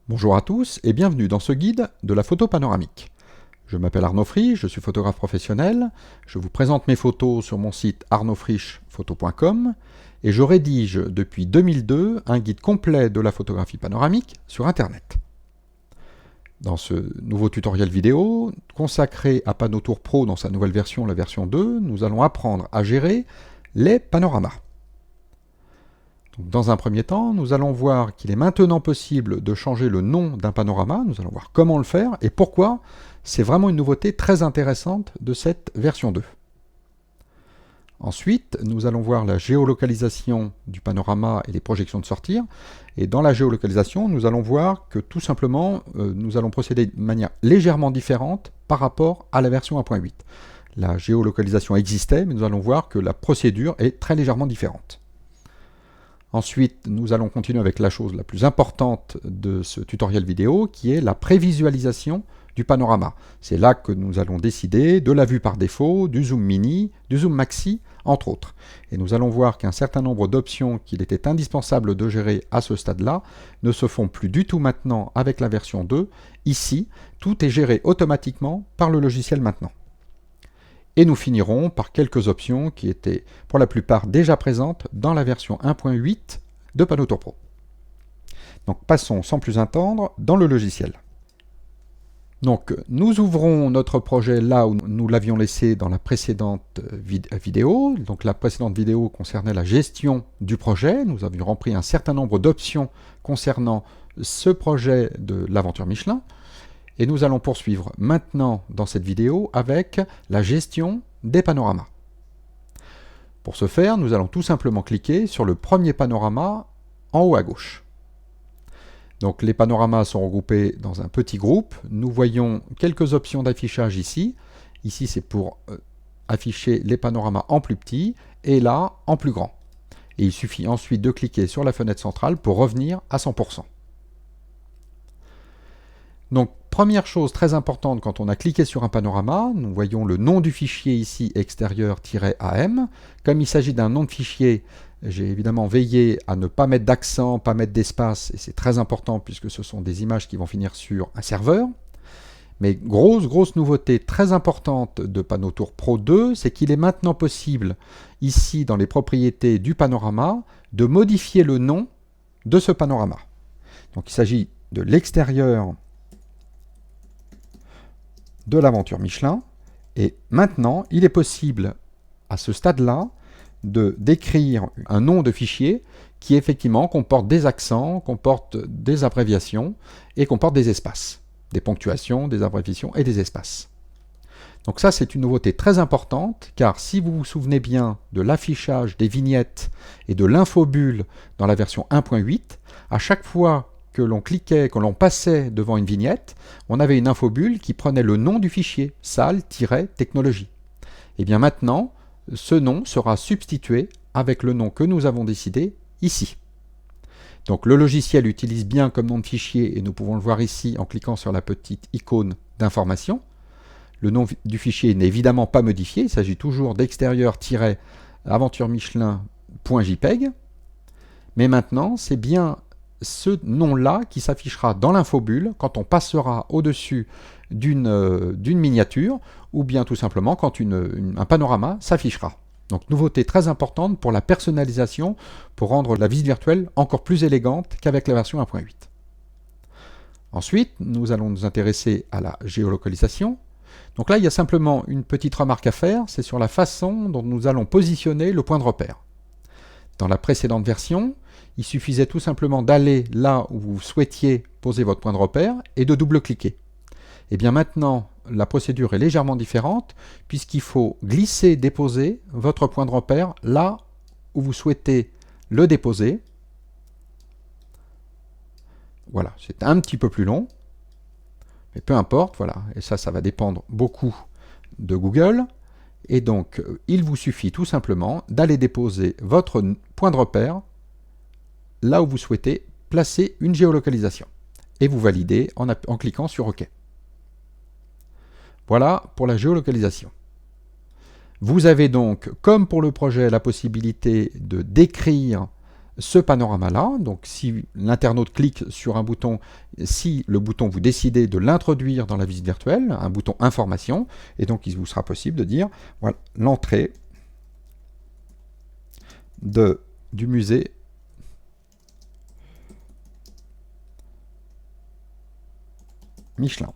Bonjour à tous et bienvenue dans ce guide de la photo panoramique. Je m'appelle Arnaud Frisch, je suis photographe professionnel, je vous présente mes photos sur mon site arnaudfrischphoto.com et je rédige depuis 2002 un guide complet de la photographie panoramique sur Internet. Dans ce nouveau tutoriel vidéo, consacré à Panotour Pro dans sa nouvelle version, la version 2, nous allons apprendre à gérer les panoramas. Dans un premier temps, nous allons voir qu'il est maintenant possible de changer le nom d'un panorama. Nous allons voir comment le faire et pourquoi c'est vraiment une nouveauté très intéressante de cette version 2. Ensuite, nous allons voir la géolocalisation du panorama et les projections de sortir. Et dans la géolocalisation, nous allons voir que tout simplement, nous allons procéder de manière légèrement différente par rapport à la version 1.8. La géolocalisation existait, mais nous allons voir que la procédure est très légèrement différente. Ensuite, nous allons continuer avec la chose la plus importante de ce tutoriel vidéo, qui est la prévisualisation du panorama. C'est là que nous allons décider de la vue par défaut, du zoom mini, du zoom maxi, entre autres. Et nous allons voir qu'un certain nombre d'options qu'il était indispensable de gérer à ce stade-là ne se font plus du tout maintenant avec la version 2. Ici, tout est géré automatiquement par le logiciel maintenant. Et nous finirons par quelques options qui étaient pour la plupart déjà présentes dans la version 1.8 de Panotour Pro. Donc passons sans plus attendre dans le logiciel. Donc nous ouvrons notre projet là où nous l'avions laissé dans la précédente vidéo. Donc la précédente vidéo concernait la gestion du projet. Nous avions rempli un certain nombre d'options concernant ce projet de l'aventure Michelin. Et nous allons poursuivre maintenant dans cette vidéo avec la gestion des panoramas. Pour ce faire, nous allons tout simplement cliquer sur le premier panorama en haut à gauche. Donc les panoramas sont regroupés dans un petit groupe. Nous voyons quelques options d'affichage ici. Ici, c'est pour afficher les panoramas en plus petit et là, en plus grand. Et il suffit ensuite de cliquer sur la fenêtre centrale pour revenir à 100%. Donc, première chose très importante quand on a cliqué sur un panorama, nous voyons le nom du fichier ici, extérieur-am. Comme il s'agit d'un nom de fichier, j'ai évidemment veillé à ne pas mettre d'accent, pas mettre d'espace, et c'est très important puisque ce sont des images qui vont finir sur un serveur. Mais grosse nouveauté très importante de Panotour Pro 2, c'est qu'il est maintenant possible, ici dans les propriétés du panorama, de modifier le nom de ce panorama. Donc il s'agit de l'extérieur de l'aventure Michelin, et maintenant il est possible à ce stade-là de d'écrire un nom de fichier qui effectivement comporte des accents, comporte des abréviations et comporte des espaces, des ponctuations, des abréviations et des espaces. Donc ça c'est une nouveauté très importante, car si vous vous souvenez bien de l'affichage des vignettes et de l'infobulle dans la version 1.8, à chaque fois que l'on cliquait, que l'on passait devant une vignette, on avait une infobulle qui prenait le nom du fichier, salle-technologie. Et bien maintenant, ce nom sera substitué avec le nom que nous avons décidé ici. Donc le logiciel utilise bien comme nom de fichier, et nous pouvons le voir ici en cliquant sur la petite icône d'information. Le nom du fichier n'est évidemment pas modifié, il s'agit toujours d'extérieur-aventuremichelin.jpg. Mais maintenant, c'est bien ce nom-là qui s'affichera dans l'infobulle quand on passera au-dessus d'une miniature, ou bien tout simplement quand un panorama s'affichera. Donc nouveauté très importante pour la personnalisation, pour rendre la visite virtuelle encore plus élégante qu'avec la version 1.8. Ensuite, nous allons nous intéresser à la géolocalisation. Donc là, il y a simplement une petite remarque à faire, c'est sur la façon dont nous allons positionner le point de repère. Dans la précédente version, il suffisait tout simplement d'aller là où vous souhaitiez poser votre point de repère et de double-cliquer. Et bien maintenant, la procédure est légèrement différente puisqu'il faut glisser, déposer votre point de repère là où vous souhaitez le déposer. Voilà, c'est un petit peu plus long, mais peu importe, voilà. Et ça va dépendre beaucoup de Google. Et donc, il vous suffit tout simplement d'aller déposer votre point de repère là où vous souhaitez placer une géolocalisation. Et vous validez en cliquant sur OK. Voilà pour la géolocalisation. Vous avez donc, comme pour le projet, la possibilité de décrire ce panorama-là. Donc si l'internaute clique sur un bouton, si le bouton vous décidez de l'introduire dans la visite virtuelle, un bouton information, et donc il vous sera possible de dire voilà l'entrée du musée Michelin.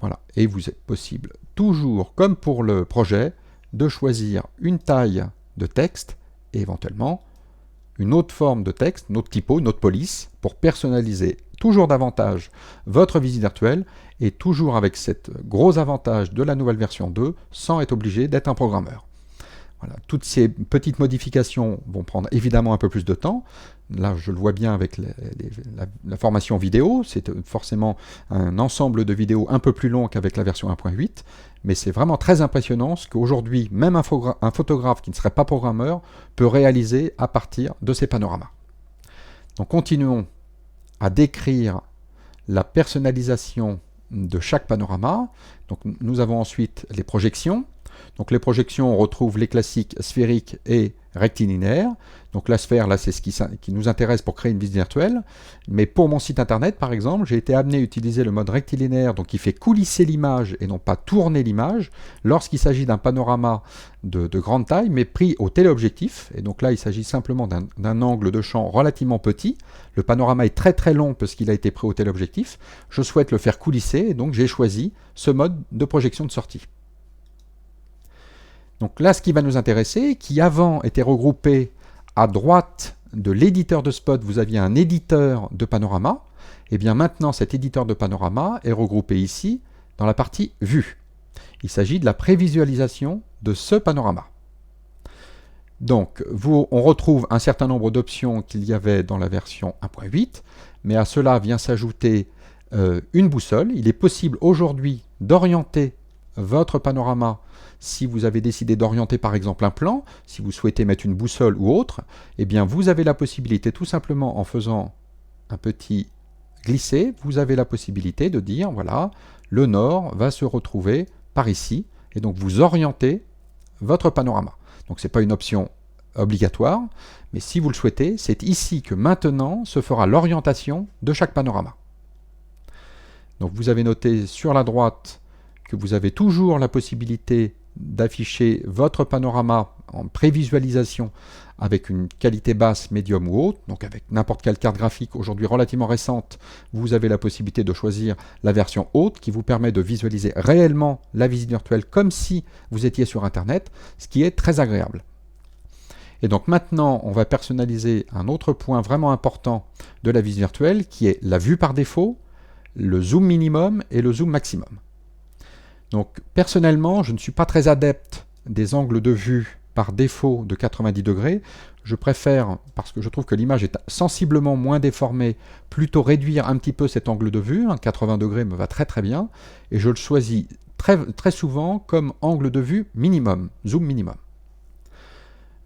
Voilà, et il vous est possible, toujours comme pour le projet, de choisir une taille de texte et éventuellement une autre forme de texte, une autre typo, une autre police, pour personnaliser toujours davantage votre visite virtuelle et toujours avec cet gros avantage de la nouvelle version 2 sans être obligé d'être un programmeur. Voilà. Toutes ces petites modifications vont prendre évidemment un peu plus de temps. Là, je le vois bien avec la formation vidéo. C'est forcément un ensemble de vidéos un peu plus long qu'avec la version 1.8. Mais c'est vraiment très impressionnant ce qu'aujourd'hui, même un photographe qui ne serait pas programmeur peut réaliser à partir de ces panoramas. Donc continuons à décrire la personnalisation de chaque panorama. Donc, nous avons ensuite les projections. Donc les projections, on retrouve les classiques sphériques et rectilinéaires. Donc la sphère, là, c'est ce qui nous intéresse pour créer une visite virtuelle. Mais pour mon site internet, par exemple, j'ai été amené à utiliser le mode rectilinéaire, donc qui fait coulisser l'image et non pas tourner l'image, lorsqu'il s'agit d'un panorama de grande taille, mais pris au téléobjectif. Et donc là, il s'agit simplement d'un angle de champ relativement petit. Le panorama est très très long parce qu'il a été pris au téléobjectif. Je souhaite le faire coulisser, et donc j'ai choisi ce mode de projection de sortie. Donc là, ce qui va nous intéresser, qui avant était regroupé à droite de l'éditeur de spot, vous aviez un éditeur de panorama, et bien maintenant cet éditeur de panorama est regroupé ici dans la partie vue. Il s'agit de la prévisualisation de ce panorama. Donc on retrouve un certain nombre d'options qu'il y avait dans la version 1.8, mais à cela vient s'ajouter une boussole. Il est possible aujourd'hui d'orienter votre panorama. Si vous avez décidé d'orienter par exemple un plan, si vous souhaitez mettre une boussole ou autre, eh bien vous avez la possibilité tout simplement en faisant un petit glisser, vous avez la possibilité de dire voilà, le nord va se retrouver par ici, et donc vous orientez votre panorama. Donc ce n'est pas une option obligatoire, mais si vous le souhaitez, c'est ici que maintenant se fera l'orientation de chaque panorama. Donc vous avez noté sur la droite que vous avez toujours la possibilité d'afficher votre panorama en prévisualisation avec une qualité basse, médium ou haute, donc avec n'importe quelle carte graphique aujourd'hui relativement récente, vous avez la possibilité de choisir la version haute qui vous permet de visualiser réellement la visite virtuelle comme si vous étiez sur Internet, ce qui est très agréable. Et donc maintenant, on va personnaliser un autre point vraiment important de la visite virtuelle qui est la vue par défaut, le zoom minimum et le zoom maximum. Donc personnellement, je ne suis pas très adepte des angles de vue par défaut de 90 degrés. Je préfère, parce que je trouve que l'image est sensiblement moins déformée, plutôt réduire un petit peu cet angle de vue. 80 degrés me va très très bien. Et je le choisis très souvent comme angle de vue minimum, zoom minimum.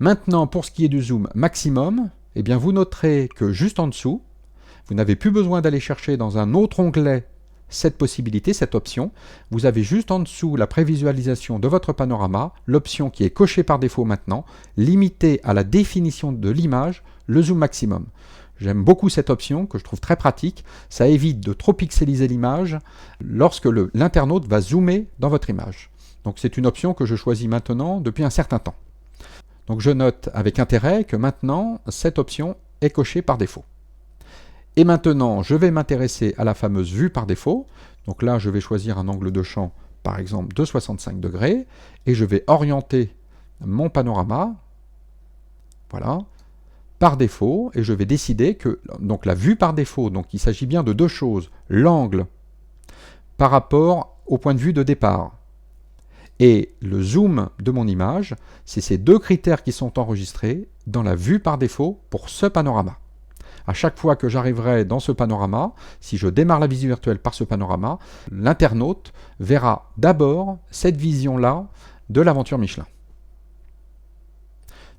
Maintenant, pour ce qui est du zoom maximum, eh bien vous noterez que juste en dessous, vous n'avez plus besoin d'aller chercher dans un autre onglet cette possibilité, cette option. Vous avez juste en dessous la prévisualisation de votre panorama, l'option qui est cochée par défaut maintenant, limitée à la définition de l'image, le zoom maximum. J'aime beaucoup cette option que je trouve très pratique. Ça évite de trop pixeliser l'image lorsque l'internaute va zoomer dans votre image. Donc c'est une option que je choisis maintenant depuis un certain temps. Donc je note avec intérêt que maintenant cette option est cochée par défaut. Et maintenant, je vais m'intéresser à la fameuse vue par défaut. Donc là, je vais choisir un angle de champ, par exemple, de 65 degrés, et je vais orienter mon panorama, voilà, par défaut, et je vais décider que, donc la vue par défaut, donc il s'agit bien de deux choses, l'angle par rapport au point de vue de départ, et le zoom de mon image, c'est ces deux critères qui sont enregistrés dans la vue par défaut pour ce panorama. À chaque fois que j'arriverai dans ce panorama, si je démarre la visite virtuelle par ce panorama, l'internaute verra d'abord cette vision-là de l'aventure Michelin.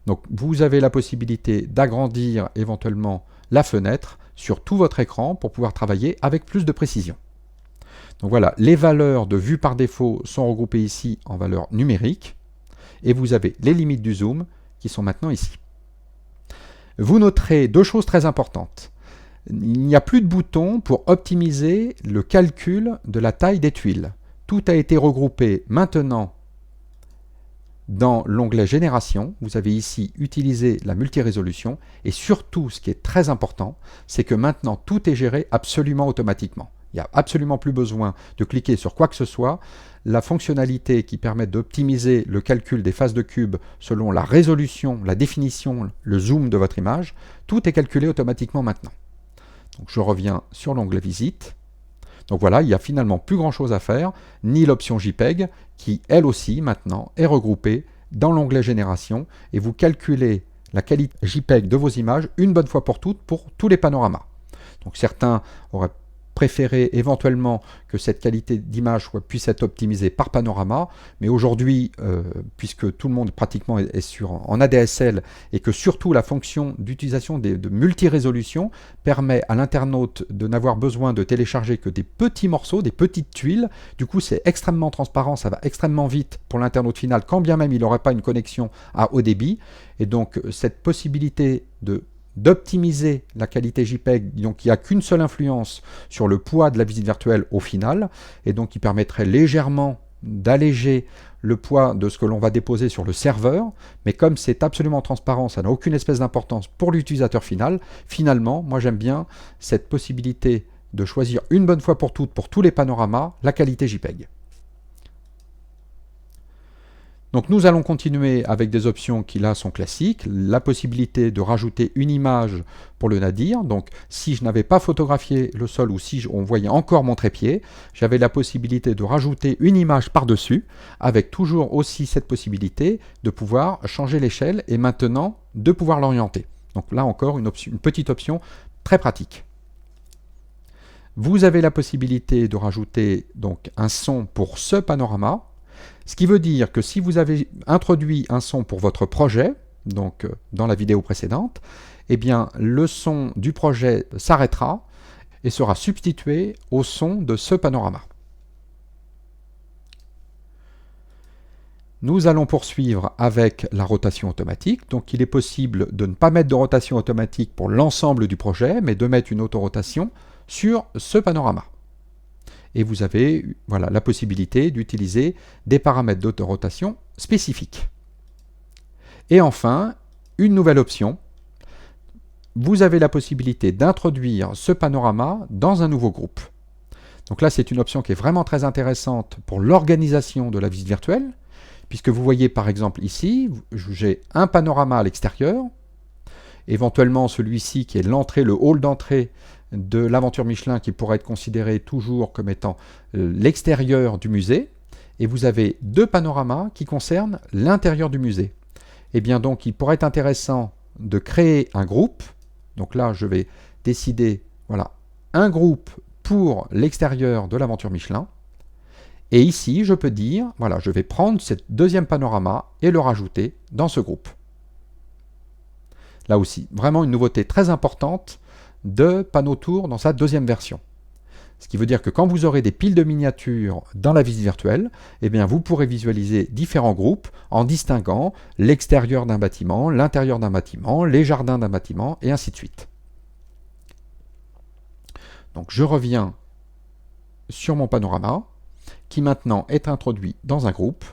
Donc vous avez la possibilité d'agrandir éventuellement la fenêtre sur tout votre écran pour pouvoir travailler avec plus de précision. Donc voilà, les valeurs de vue par défaut sont regroupées ici en valeurs numériques et vous avez les limites du zoom qui sont maintenant ici. Vous noterez deux choses très importantes. Il n'y a plus de bouton pour optimiser le calcul de la taille des tuiles. Tout a été regroupé maintenant dans l'onglet Génération. Vous avez ici utilisé la multirésolution et surtout, ce qui est très important, c'est que maintenant tout est géré absolument automatiquement. Il n'y a absolument plus besoin de cliquer sur quoi que ce soit. La fonctionnalité qui permet d'optimiser le calcul des faces de cube selon la résolution, la définition, le zoom de votre image, tout est calculé automatiquement maintenant. Donc je reviens sur l'onglet Visite. Donc voilà, il n'y a finalement plus grand chose à faire, ni l'option JPEG, qui elle aussi maintenant est regroupée dans l'onglet Génération, et vous calculez la qualité JPEG de vos images une bonne fois pour toutes pour tous les panoramas. Donc certains auraient préféré éventuellement que cette qualité d'image puisse être optimisée par panorama, mais aujourd'hui, puisque tout le monde pratiquement est en ADSL et que surtout la fonction d'utilisation de multi-résolution permet à l'internaute de n'avoir besoin de télécharger que des petits morceaux, des petites tuiles, du coup c'est extrêmement transparent, ça va extrêmement vite pour l'internaute final, quand bien même il n'aurait pas une connexion à haut débit, et donc cette possibilité d'optimiser la qualité JPEG, donc il n'y a qu'une seule influence sur le poids de la visite virtuelle au final, et donc qui permettrait légèrement d'alléger le poids de ce que l'on va déposer sur le serveur, mais comme c'est absolument transparent, ça n'a aucune espèce d'importance pour l'utilisateur final. Finalement, moi j'aime bien cette possibilité de choisir une bonne fois pour toutes, pour tous les panoramas, la qualité JPEG. Donc nous allons continuer avec des options qui là sont classiques, la possibilité de rajouter une image pour le nadir. Donc si je n'avais pas photographié le sol ou si on voyait encore mon trépied, j'avais la possibilité de rajouter une image par-dessus, avec toujours aussi cette possibilité de pouvoir changer l'échelle et maintenant de pouvoir l'orienter. Donc là encore une petite option très pratique. Vous avez la possibilité de rajouter donc un son pour ce panorama. Ce qui veut dire que si vous avez introduit un son pour votre projet, donc dans la vidéo précédente, eh bien le son du projet s'arrêtera et sera substitué au son de ce panorama. Nous allons poursuivre avec la rotation automatique. Donc il est possible de ne pas mettre de rotation automatique pour l'ensemble du projet, mais de mettre une autorotation sur ce panorama. Et vous avez voilà, la possibilité d'utiliser des paramètres d'autorotation spécifiques. Et enfin, une nouvelle option. Vous avez la possibilité d'introduire ce panorama dans un nouveau groupe. Donc là, c'est une option qui est vraiment très intéressante pour l'organisation de la visite virtuelle, puisque vous voyez par exemple ici, j'ai un panorama à l'extérieur, éventuellement celui-ci qui est l'entrée, le hall d'entrée de l'aventure Michelin qui pourrait être considéré toujours comme étant l'extérieur du musée, et vous avez deux panoramas qui concernent l'intérieur du musée. Et bien donc il pourrait être intéressant de créer un groupe. Donc là je vais décider, voilà, un groupe pour l'extérieur de l'aventure Michelin, et ici je peux dire, voilà, je vais prendre ce deuxième panorama et le rajouter dans ce groupe. Là aussi, vraiment une nouveauté très importante de Panotour dans sa deuxième version. Ce qui veut dire que quand vous aurez des piles de miniatures dans la visite virtuelle, eh bien vous pourrez visualiser différents groupes en distinguant l'extérieur d'un bâtiment, l'intérieur d'un bâtiment, les jardins d'un bâtiment, et ainsi de suite. Donc je reviens sur mon panorama, qui maintenant est introduit dans un groupe.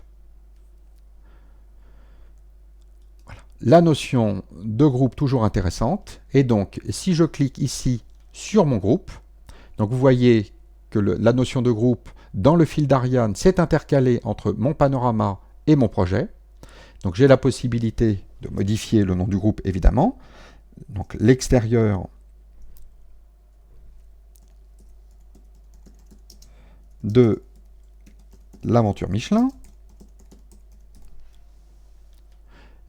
La notion de groupe toujours intéressante, et donc si je clique ici sur mon groupe, donc vous voyez que la notion de groupe dans le fil d'Ariane s'est intercalée entre mon panorama et mon projet. Donc j'ai la possibilité de modifier le nom du groupe évidemment, donc l'extérieur de l'aventure Michelin.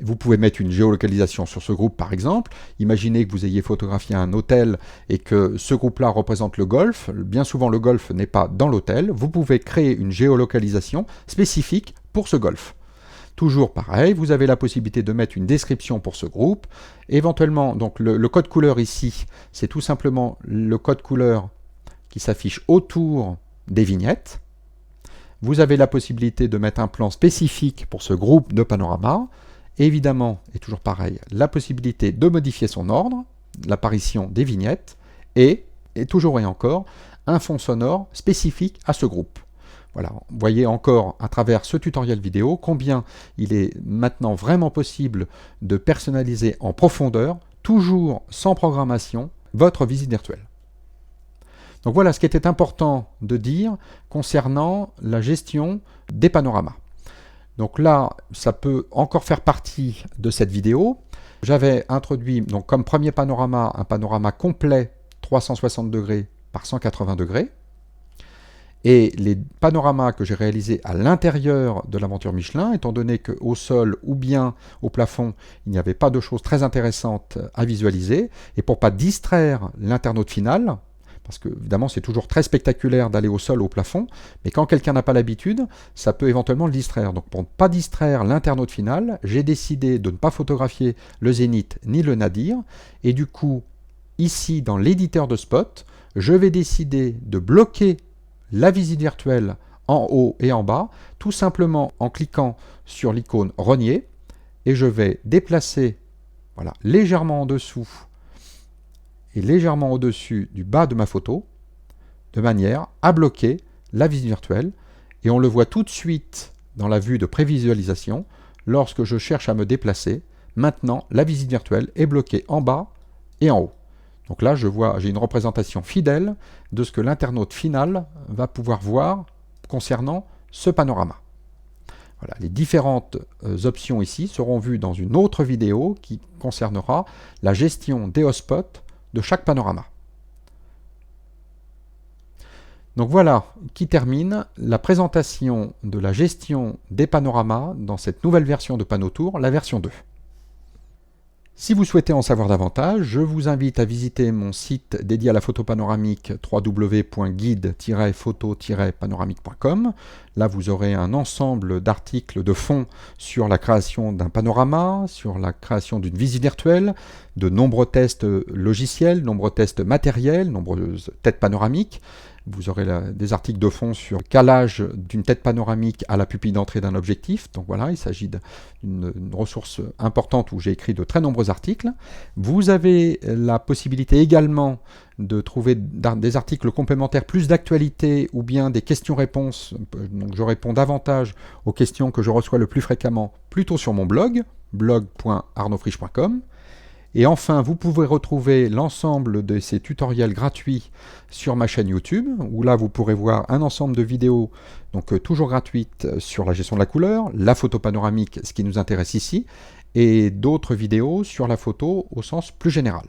Vous pouvez mettre une géolocalisation sur ce groupe par exemple. Imaginez que vous ayez photographié un hôtel et que ce groupe-là représente le golf. Bien souvent le golf n'est pas dans l'hôtel. Vous pouvez créer une géolocalisation spécifique pour ce golf. Toujours pareil, vous avez la possibilité de mettre une description pour ce groupe. Éventuellement, donc le code couleur ici, c'est tout simplement le code couleur qui s'affiche autour des vignettes. Vous avez la possibilité de mettre un plan spécifique pour ce groupe de panorama. évidemment, et toujours pareil, la possibilité de modifier son ordre, l'apparition des vignettes, et toujours et encore, un fond sonore spécifique à ce groupe. Voilà, vous voyez encore à travers ce tutoriel vidéo combien il est maintenant vraiment possible de personnaliser en profondeur, toujours sans programmation, votre visite virtuelle. Donc voilà ce qui était important de dire concernant la gestion des panoramas. Donc là, ça peut encore faire partie de cette vidéo. J'avais introduit donc comme premier panorama un panorama complet 360 degrés par 180 degrés. Et les panoramas que j'ai réalisés à l'intérieur de l'aventure Michelin, étant donné qu'au sol ou bien au plafond, il n'y avait pas de choses très intéressantes à visualiser, et pour ne pas distraire l'internaute final, parce que évidemment c'est toujours très spectaculaire d'aller au sol ou au plafond, mais quand quelqu'un n'a pas l'habitude, ça peut éventuellement le distraire. Donc pour ne pas distraire l'internaute final, j'ai décidé de ne pas photographier le zénith ni le nadir, et du coup, ici dans l'éditeur de spot, je vais décider de bloquer la visite virtuelle en haut et en bas, tout simplement en cliquant sur l'icône rogner, et je vais déplacer voilà, légèrement en dessous et légèrement au-dessus du bas de ma photo, de manière à bloquer la visite virtuelle, et on le voit tout de suite dans la vue de prévisualisation, lorsque je cherche à me déplacer, maintenant la visite virtuelle est bloquée en bas et en haut. Donc là, j'ai une représentation fidèle de ce que l'internaute final va pouvoir voir concernant ce panorama. Voilà, les différentes options ici seront vues dans une autre vidéo qui concernera la gestion des hotspots de chaque panorama. Donc voilà qui termine la présentation de la gestion des panoramas dans cette nouvelle version de Panotour, la version 2. Si vous souhaitez en savoir davantage, je vous invite à visiter mon site dédié à la photo panoramique www.guide-photo-panoramique.com. Là, vous aurez un ensemble d'articles de fond sur la création d'un panorama, sur la création d'une visite virtuelle, de nombreux tests logiciels, nombreux tests matériels, nombreuses têtes panoramiques. Vous aurez des articles de fond sur le calage d'une tête panoramique à la pupille d'entrée d'un objectif. Donc voilà, il s'agit d'une ressource importante où j'ai écrit de très nombreux articles. Vous avez la possibilité également de trouver des articles complémentaires plus d'actualité ou bien des questions-réponses. Donc je réponds davantage aux questions que je reçois le plus fréquemment plutôt sur mon blog, blog.arnaudfriche.com. Et enfin, vous pouvez retrouver l'ensemble de ces tutoriels gratuits sur ma chaîne YouTube, où là vous pourrez voir un ensemble de vidéos, donc toujours gratuites, sur la gestion de la couleur, la photo panoramique, ce qui nous intéresse ici, et d'autres vidéos sur la photo au sens plus général.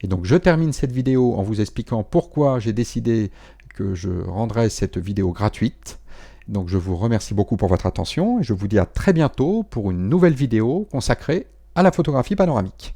Et donc je termine cette vidéo en vous expliquant pourquoi j'ai décidé que je rendrais cette vidéo gratuite. Donc je vous remercie beaucoup pour votre attention, et je vous dis à très bientôt pour une nouvelle vidéo consacrée à la photographie panoramique.